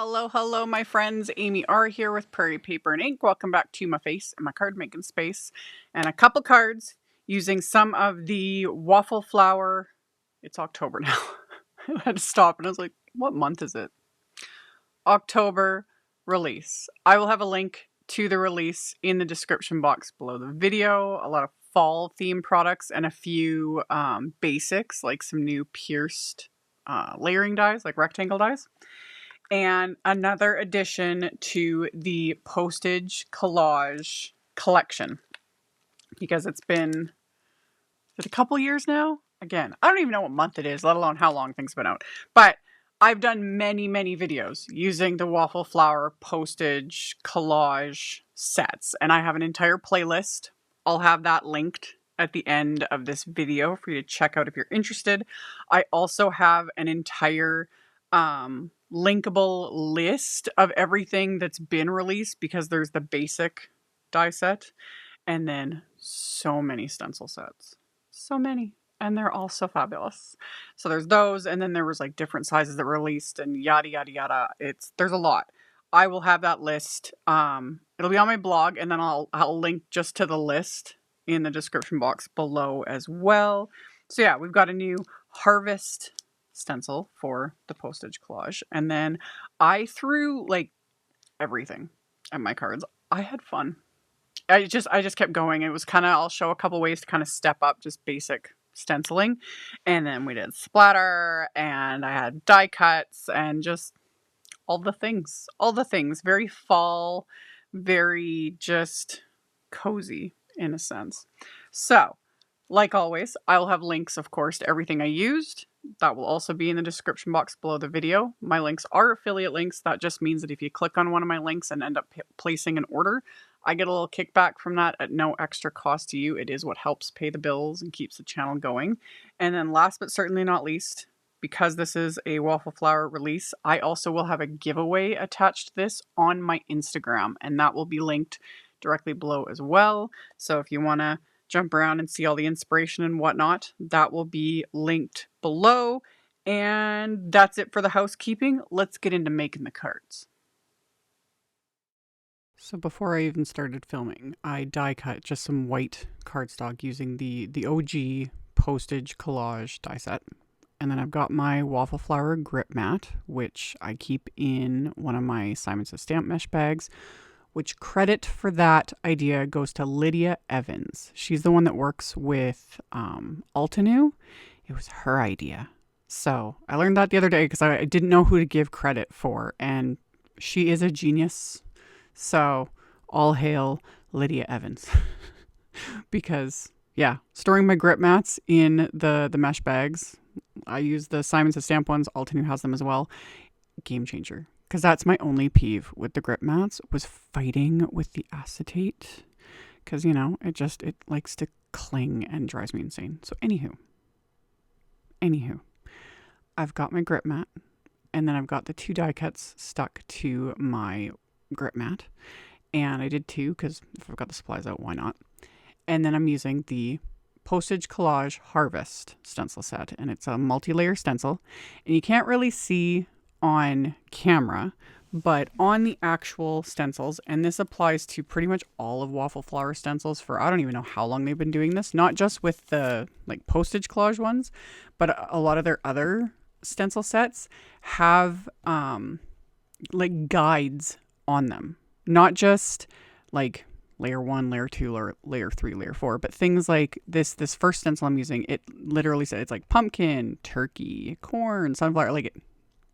Hello, my friends. AmyR here with Prairie Paper and Ink. Welcome back to my face and my card making space. And a couple cards using some of the Waffle flower. It's October now. I had to stop and I was like, what month is it? October release. I will have a link to the release in the description box below the video. A lot of fall theme products and a few basics, like some new pierced layering dies, like rectangle dies. And another addition to the Postage Collage collection, because it's been, is it a couple years now? Again, I don't even know what month it is, let alone how long things have been out. But I've done many videos using the Waffle Flower Postage Collage sets, and I have an entire playlist. I'll have that linked at the end of this video for you to check out if you're interested. I also have an entire linkable list of everything that's been released, because there's the basic die set and then so many stencil sets. So many. And they're all so fabulous. So there's those, and then there was like different sizes that were released and yada yada yada. There's a lot. I will have that list. It'll be on my blog, and then I'll link just to the list in the description box below as well. So yeah, we've got a new Harvest stencil for the Postage Collage, and then I threw like everything at my cards. I had fun. I just kept going. It was kind of, I'll show a couple ways to kind of step up just basic stenciling, and then we did splatter, and I had die cuts, and just all the things, very fall, very just cozy in a sense. So like always, I'll have links, of course, to everything I used. That will also be in the description box below the video. My links are affiliate links. That just means that if you click on one of my links and end up placing an order, I get a little kickback from that at no extra cost to you. It is what helps pay the bills and keeps the channel going. And then last but certainly not least, because this is a Waffle Flower release, I also will have a giveaway attached to this on my Instagram, and that will be linked directly below as well. So if you want to jump around and see all the inspiration and whatnot, that will be linked below. And that's it for the housekeeping. Let's get into making the cards. So before I even started filming, I die cut just some white cardstock using the OG Postage Collage die set. And then I've got my Waffle Flower grip mat, which I keep in one of my Simon Says stamp mesh bags, which credit for that idea goes to Lydia Evans. She's the one that works with Altenew. It was her idea. So I learned that the other day because I didn't know who to give credit for, and she is a genius. So all hail Lydia Evans. Because yeah, storing my grip mats in the mesh bags, I use the Simon Says stamp ones, Altenew has them as well. Game changer. Because that's my only peeve with the grip mats, was fighting with the acetate. Because, you know, it likes to cling and drives me insane. So anywho, I've got my grip mat, and then I've got the two die cuts stuck to my grip mat. And I did two, because if I've got the supplies out, why not? And then I'm using the Postage Collage Harvest stencil set, and it's a multi-layer stencil. And you can't really see on camera, but on the actual stencils, and this applies to pretty much all of Waffle Flower stencils for, I don't even know how long they've been doing this, not just with the like Postage Collage ones, but a lot of their other stencil sets have like guides on them, not just like layer 1, layer 2, or layer 3, layer 4, but things like this first stencil I'm using, it literally says it's like pumpkin, turkey, corn, sunflower, like it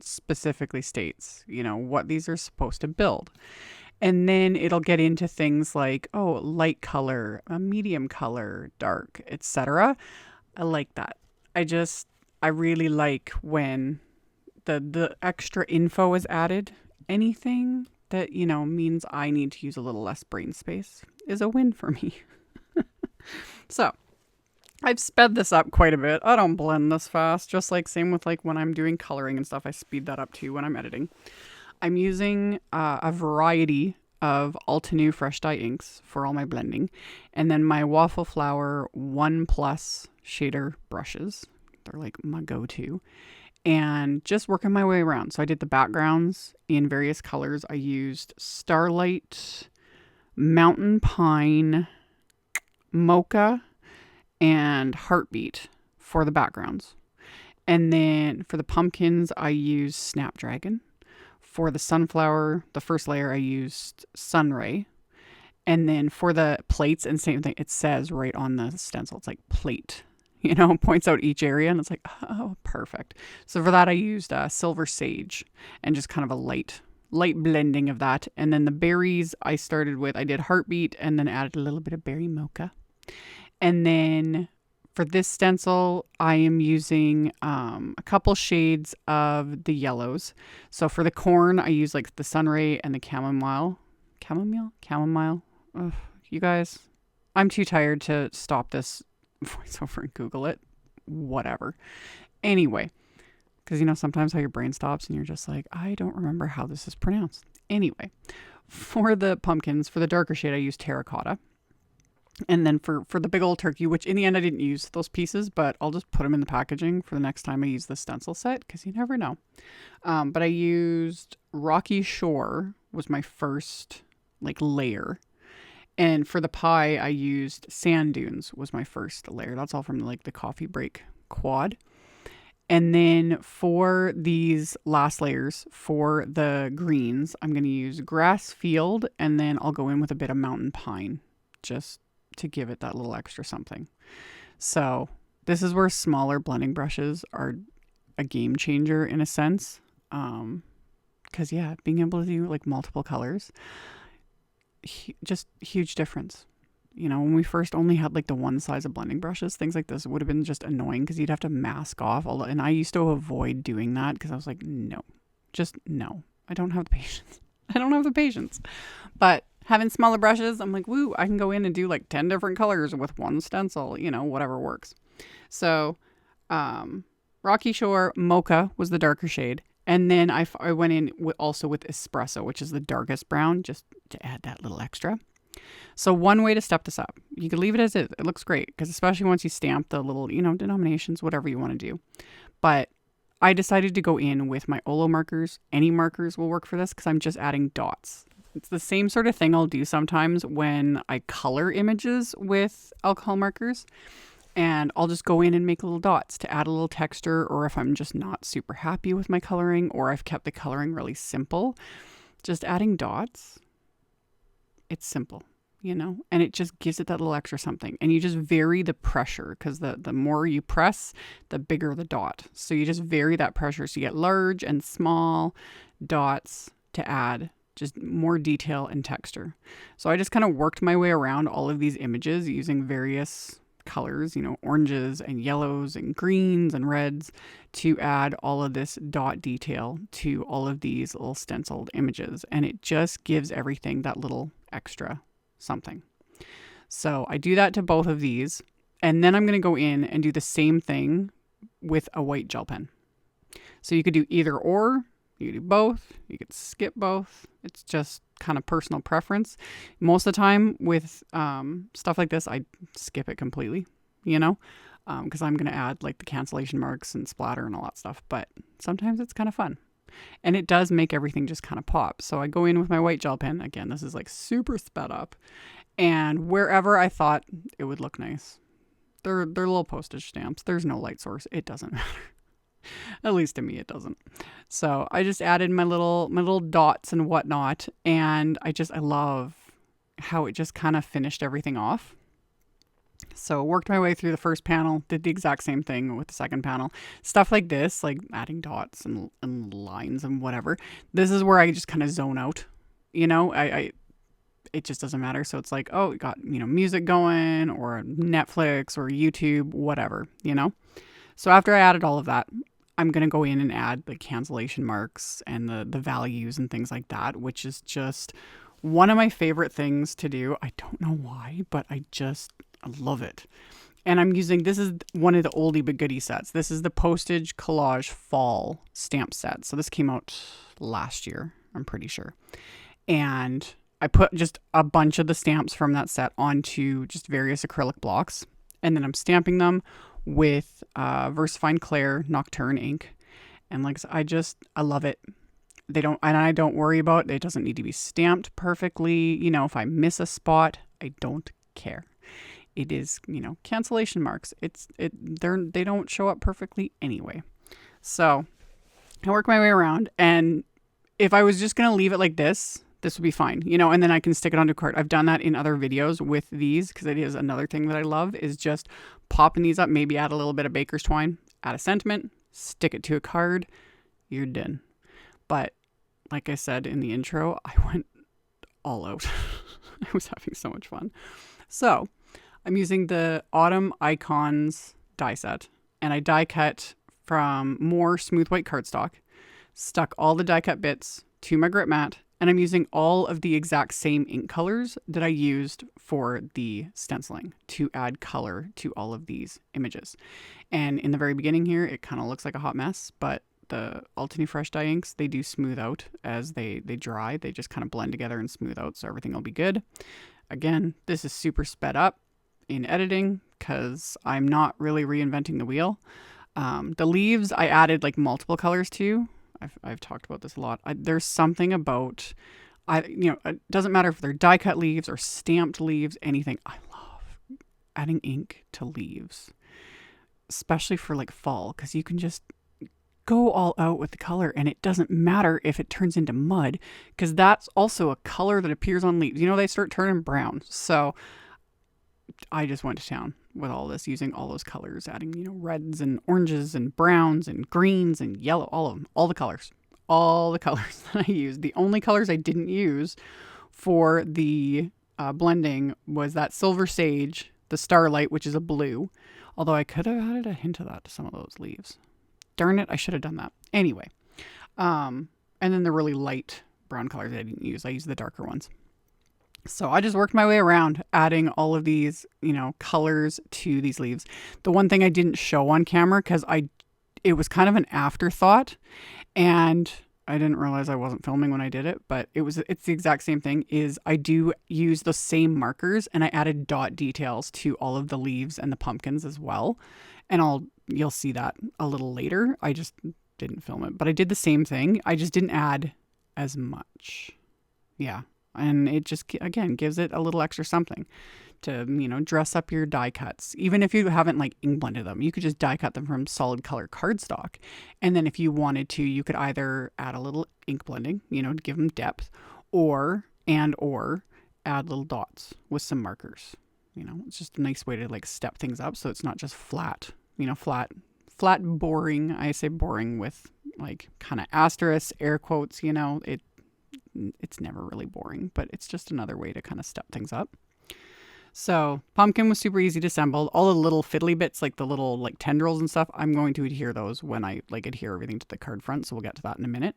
specifically states, you know, what these are supposed to build. And then it'll get into things like, oh, light color, a medium color, dark, etc. I like that. I really like when the extra info is added. Anything that, you know, means I need to use a little less brain space is a win for me. So I've sped this up quite a bit. I don't blend this fast, just like same with like when I'm doing coloring and stuff, I speed that up too when I'm editing. I'm using a variety of Altenew fresh dye inks for all my blending, and then my Waffle Flower 1+ shader brushes. They're like my go-to. and just working my way around. So I did the backgrounds in various colors. I used Starlight, Mountain Pine, Mocha, and Heartbeat for the backgrounds. And then for the pumpkins, I used Snapdragon. For the sunflower, the first layer, I used Sunray. And then for the plates, and same thing, it says right on the stencil, it's like plate, points out each area, and it's like, oh, perfect. So for that, I used Silver Sage and just kind of a light blending of that. And then the berries, I did Heartbeat and then added a little bit of Berry Mocha. And then for this stencil, I am using a couple shades of the yellows. So for the corn, I use like the Sunray and the Chamomile. Ugh, you guys, I'm too tired to stop this voiceover and Google it. Whatever. Anyway, because sometimes how your brain stops and you're just like, I don't remember how this is pronounced. Anyway, for the pumpkins, for the darker shade, I used Terracotta. And then for the big old turkey, which in the end I didn't use those pieces, but I'll just put them in the packaging for the next time I use the stencil set, because you never know. But I used Rocky Shore was my first layer. And for the pie, I used Sand Dunes was my first layer. That's all from the coffee break quad. And then for these last layers, for the greens, I'm going to use Grass Field, and then I'll go in with a bit of Mountain Pine, just to give it that little extra something. So this is where smaller blending brushes are a game changer in a sense. Because being able to do multiple colors, just huge difference. When we first only had the one size of blending brushes, things like this would have been just annoying because you'd have to mask off all and I used to avoid doing that because I was like, no, I don't have the patience. But having smaller brushes, I'm like, woo, I can go in and do 10 different colors with one stencil, whatever works. So Rocky Shore Mocha was the darker shade. And then I went in also with Espresso, which is the darkest brown, just to add that little extra. So one way to step this up, you could leave it as is. It looks great, because especially once you stamp the little, denominations, whatever you want to do. But I decided to go in with my OLO markers. Any markers will work for this, because I'm just adding dots. It's the same sort of thing I'll do sometimes when I color images with alcohol markers. And I'll just go in and make little dots to add a little texture, or if I'm just not super happy with my coloring, or I've kept the coloring really simple, just adding dots. It's simple, and it just gives it that little extra something. And you just vary the pressure, because the more you press, the bigger the dot. So you just vary that pressure. So you get large and small dots to add just more detail and texture. So I just kind of worked my way around all of these images using various colors, oranges and yellows and greens and reds, to add all of this dot detail to all of these little stenciled images. And it just gives everything that little extra something. So I do that to both of these. And then I'm going to go in and do the same thing with a white gel pen. So you could do either or, you could do both, you could skip both. It's just kind of personal preference. Most of the time with stuff like this, I skip it completely, because I'm going to add the cancellation marks and splatter and all that stuff. But sometimes it's kind of fun. And it does make everything just kind of pop. So I go in with my white gel pen. Again, this is super sped up. And wherever I thought it would look nice. They're little postage stamps. There's no light source. It doesn't matter. At least to me, it doesn't. So I just added my little dots and whatnot. And I love how it just kind of finished everything off. So worked my way through the first panel, did the exact same thing with the second panel. Stuff like this, adding dots and lines and whatever. This is where I just kind of zone out. It just doesn't matter. So it's oh, we got, music going, or Netflix or YouTube, whatever, So after I added all of that, I'm going to go in and add the cancellation marks and the values and things like that, which is just one of my favorite things to do. I don't know why, but I love it. And I'm using, this is one of the oldie but goodie sets. This is the Postage Collage Fall stamp set. So this came out last year, I'm pretty sure. And I put just a bunch of the stamps from that set onto just various acrylic blocks. And then I'm stamping them with VersaFine Clair Nocturne ink. And like I love it. I don't worry about it. It doesn't need to be stamped perfectly. You know, if I miss a spot, I don't care. It is, you know, cancellation marks. They don't show up perfectly anyway. So I work my way around, and if I was just going to leave it like this would be fine, you know, and then I can stick it onto a card. I've done that in other videos with these because it is another thing that I love is just popping these up, maybe add a little bit of baker's twine, add a sentiment, stick it to a card, you're done. But like I said in the intro, I went all out. I was having so much fun. So I'm using the Autumn Icons die set, and I die cut from more smooth white cardstock, stuck all the die cut bits to my grip mat, and I'm using all of the exact same ink colors that I used for the stenciling to add color to all of these images. And in the very beginning here, it kind of looks like a hot mess, but the Altenew Fresh Dye inks, they do smooth out as they dry. They just kind of blend together and smooth out, so everything will be good. Again, this is super sped up in editing because I'm not really reinventing the wheel. The leaves I added like multiple colors to. I've talked about this a lot. There's something about, it doesn't matter if they're die cut leaves or stamped leaves, anything. I love adding ink to leaves, especially for like fall, because you can just go all out with the color, and it doesn't matter if it turns into mud, because that's also a color that appears on leaves. You know, they start turning brown. So I just went to town with all this, using all those colors, adding, you know, reds and oranges and browns and greens and yellow, all of them, all the colors that I used. The only colors I didn't use for the blending was that Silver Sage, the Starlight, which is a blue, although I could have added a hint of that to some of those leaves. Darn it, I should have done that. Anyway, and then the really light brown colors I didn't use. I used the darker ones. So I just worked my way around adding all of these, you know, colors to these leaves. The one thing I didn't show on camera because it was kind of an afterthought, and I didn't realize I wasn't filming when I did it, but it's the exact same thing, is I do use the same markers, and I added dot details to all of the leaves and the pumpkins as well. And you'll see that a little later. I just didn't film it, but I did the same thing. I just didn't add as much. Yeah. And it just, again, gives it a little extra something to, you know, dress up your die cuts. Even if you haven't like ink blended them, you could just die cut them from solid color cardstock. And then if you wanted to, you could either add a little ink blending, you know, to give them depth, or add little dots with some markers. You know, it's just a nice way to like step things up, so it's not just flat, you know, flat, boring. I say boring with like kind of asterisks, air quotes, you know, it's never really boring, but it's just another way to kind of step things up. So pumpkin was super easy to assemble. All the little fiddly bits, like the little like tendrils and stuff, I'm going to adhere those when I like adhere everything to the card front. So we'll get to that in a minute.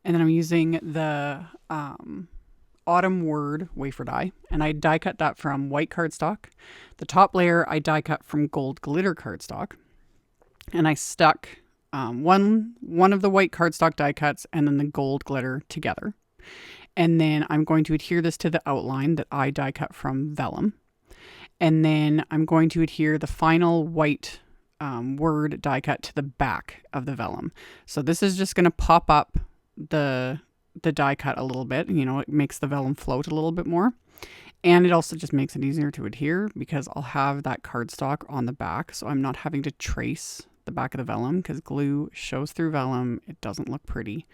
And then I'm using the Autumn Word wafer die, and I die cut that from white cardstock. The top layer I die cut from gold glitter cardstock, and I stuck one of the white cardstock die cuts and then the gold glitter together. And then I'm going to adhere this to the outline that I die cut from vellum. And then I'm going to adhere the final white word die cut to the back of the vellum. So this is just going to pop up the die cut a little bit. You know, it makes the vellum float a little bit more. And it also just makes it easier to adhere because I'll have that cardstock on the back. So I'm not having to trace the back of the vellum, because glue shows through vellum. It doesn't look pretty.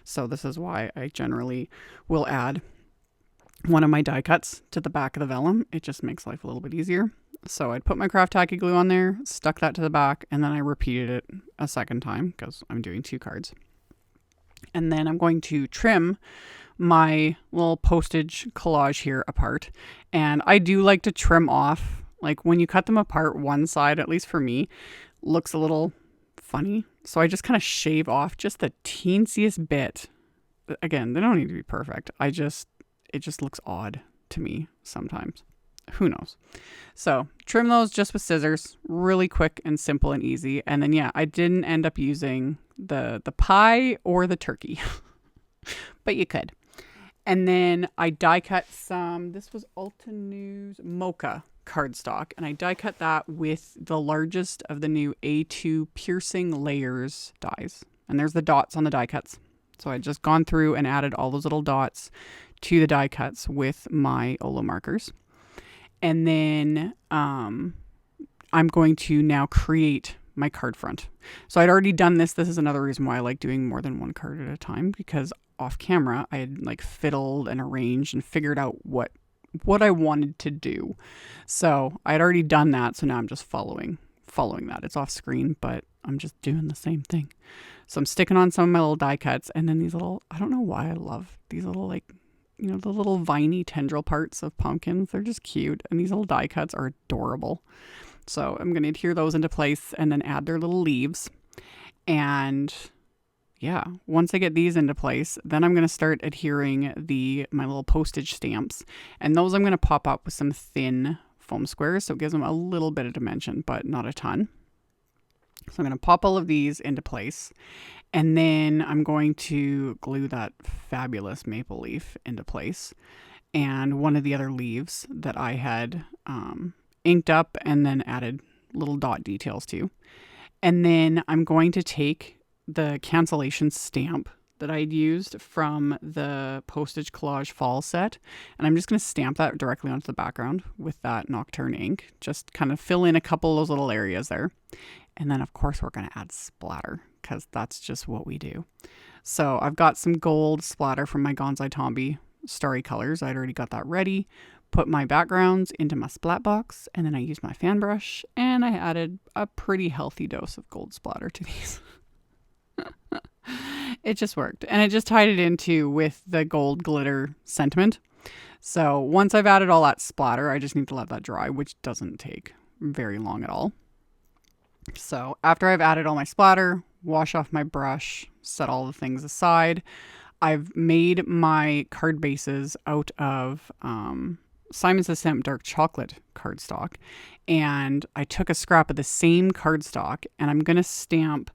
So this is why I generally will add one of my die cuts to the back of the vellum. It just makes life a little bit easier. So I'd put my craft tacky glue on there, stuck that to the back, and then I repeated it a second time because I'm doing 2 cards. And then I'm going to trim my little postage collage here apart. And I do like to trim off, like when you cut them apart, one side, at least for me, looks a little funny. So I just kind of shave off just the teensiest bit. Again, they don't need to be perfect. It just looks odd to me sometimes. Who knows? So trim those just with scissors, really quick and simple and easy. And then, yeah, I didn't end up using the pie or the turkey, but you could. And then I die cut some, this was Altenew's Mocha cardstock, and I die cut that with the largest of the new A2 piercing layers dies. And there's the dots on the die cuts. So I'd just gone through and added all those little dots to the die cuts with my OLO markers. And then I'm going to now create my card front. So I'd already done this. This is another reason why I like doing more than one card at a time, because off camera I had like fiddled and arranged and figured out what I wanted to do. So I'd already done that. So now I'm just following that. It's off screen, but I'm just doing the same thing. So I'm sticking on some of my little die cuts, and then these little, I don't know why I love these little, like, you know, the little viney tendril parts of pumpkins. They're just cute. And these little die cuts are adorable. So I'm going to adhere those into place and then add their little leaves. And yeah, once I get these into place, then I'm going to start adhering my little postage stamps. And those I'm going to pop up with some thin foam squares. So it gives them a little bit of dimension, but not a ton. So I'm going to pop all of these into place. And then I'm going to glue that fabulous maple leaf into place. And one of the other leaves that I had inked up and then added little dot details to. And then I'm going to take the cancellation stamp that I'd used from the Postage Collage fall set. And I'm just going to stamp that directly onto the background with that Nocturne ink. Just kind of fill in a couple of those little areas there. And then, of course, we're going to add splatter, because that's just what we do. So I've got some gold splatter from my Gonzai Tombi Starry Colors. I'd already got that ready. Put my backgrounds into my splat box, and then I used my fan brush, and I added a pretty healthy dose of gold splatter to these. It just worked. And it just tied it into with the gold glitter sentiment. So once I've added all that splatter, I just need to let that dry, which doesn't take very long at all. So after I've added all my splatter, wash off my brush, set all the things aside, I've made my card bases out of Simon Says Stamp dark chocolate cardstock. And I took a scrap of the same cardstock, and I'm going to stamp,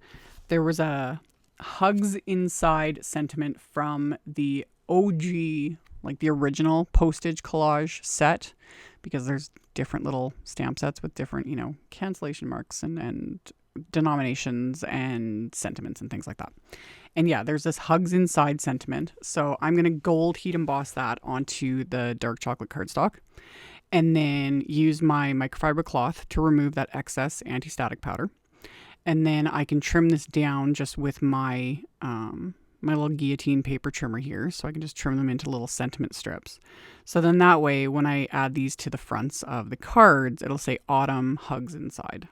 there was a Hugs Inside sentiment from the OG, like the original Postage Collage set, because there's different little stamp sets with different, you know, cancellation marks and denominations and sentiments and things like that. And yeah, there's this Hugs Inside sentiment. So I'm going to gold heat emboss that onto the dark chocolate cardstock, and then use my microfiber cloth to remove that excess anti-static powder. And then I can trim this down just with my my little guillotine paper trimmer here. So I can just trim them into little sentiment strips. So then that way, when I add these to the fronts of the cards, it'll say Autumn Hugs Inside.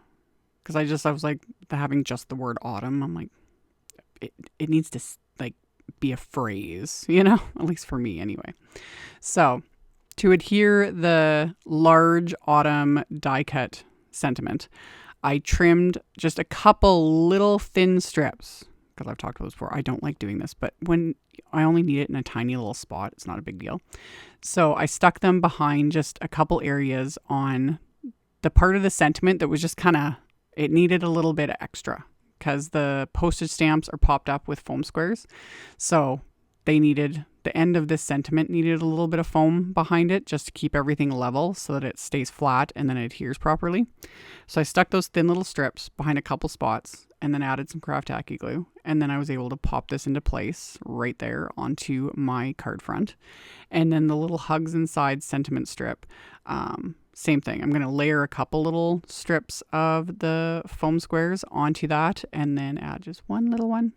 Because I was like, having just the word autumn, I'm like, it needs to like be a phrase, you know, at least for me anyway. So to adhere the large autumn die cut sentiment, I trimmed just a couple little thin strips, because I've talked about this before. I don't like doing this, but when I only need it in a tiny little spot, it's not a big deal. So I stuck them behind just a couple areas on the part of the sentiment that was just kind of, it needed a little bit extra, because the postage stamps are popped up with foam squares. So the end of this sentiment needed a little bit of foam behind it just to keep everything level so that it stays flat and then it adheres properly. So I stuck those thin little strips behind a couple spots and then added some craft tacky glue. And then I was able to pop this into place right there onto my card front. And then the little Hugs Inside sentiment strip, same thing. I'm going to layer a couple little strips of the foam squares onto that and then add just one little one.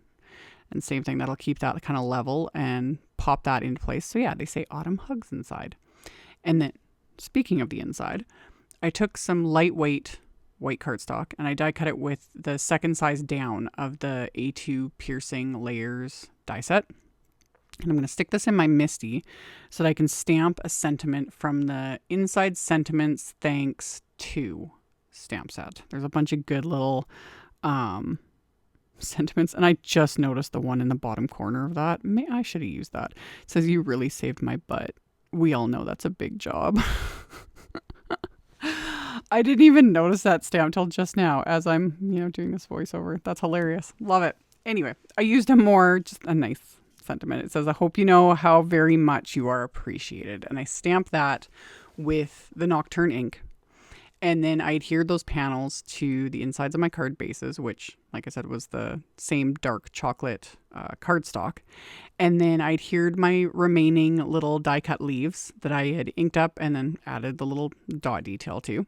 And same thing, that'll keep that kind of level and pop that into place. So yeah, they say Autumn Hugs Inside. And then, speaking of the inside, I took some lightweight white cardstock and I die cut it with the second size down of the A2 Piercing Layers die set. And I'm going to stick this in my MISTI so that I can stamp a sentiment from the Inside Sentiments Thanks To stamp set. There's a bunch of good little sentiments, and I just noticed the one in the bottom corner of that. I should have used that. It says, "You really saved my butt." We all know that's a big job. I didn't even notice that stamp till just now as I'm, doing this voiceover. That's hilarious. Love it. Anyway, I used just a nice sentiment. It says, "I hope you know how very much you are appreciated." And I stamped that with the Nocturne ink. And then I adhered those panels to the insides of my card bases, which like I said, was the same dark chocolate cardstock. And then I adhered my remaining little die cut leaves that I had inked up and then added the little dot detail to.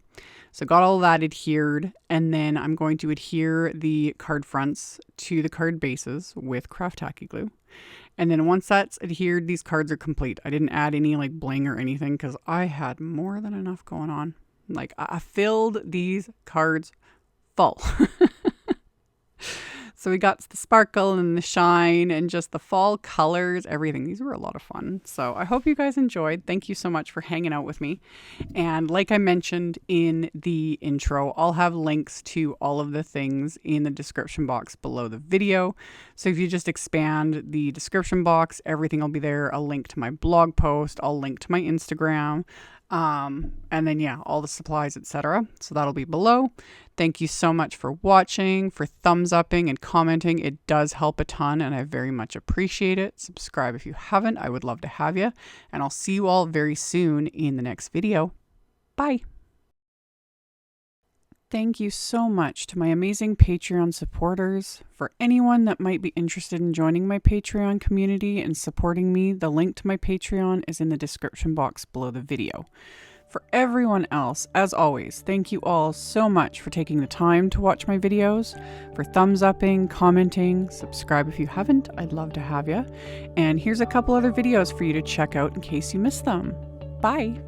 So got all that adhered, and then I'm going to adhere the card fronts to the card bases with craft tacky glue. And then once that's adhered, these cards are complete. I didn't add any like bling or anything because I had more than enough going on. Like I filled these cards full. So we got the sparkle and the shine and just the fall colors, everything. These were a lot of fun. So I hope you guys enjoyed. Thank you so much for hanging out with me. And like I mentioned in the intro, I'll have links to all of the things in the description box below the video. So if you just expand the description box, everything will be there. A link to my blog post, I'll link to my Instagram. And then yeah, all the supplies, etc. So that'll be below. Thank you so much for watching, for thumbs upping and commenting. It does help a ton and I very much appreciate it. Subscribe if you haven't. I would love to have you. And I'll see you all very soon in the next video. Bye. Thank you so much to my amazing Patreon supporters. For anyone that might be interested in joining my Patreon community and supporting me, the link to my Patreon is in the description box below the video. For everyone else, as always, thank you all so much for taking the time to watch my videos, for thumbs upping, commenting, subscribe if you haven't, I'd love to have you. And here's a couple other videos for you to check out in case you missed them. Bye!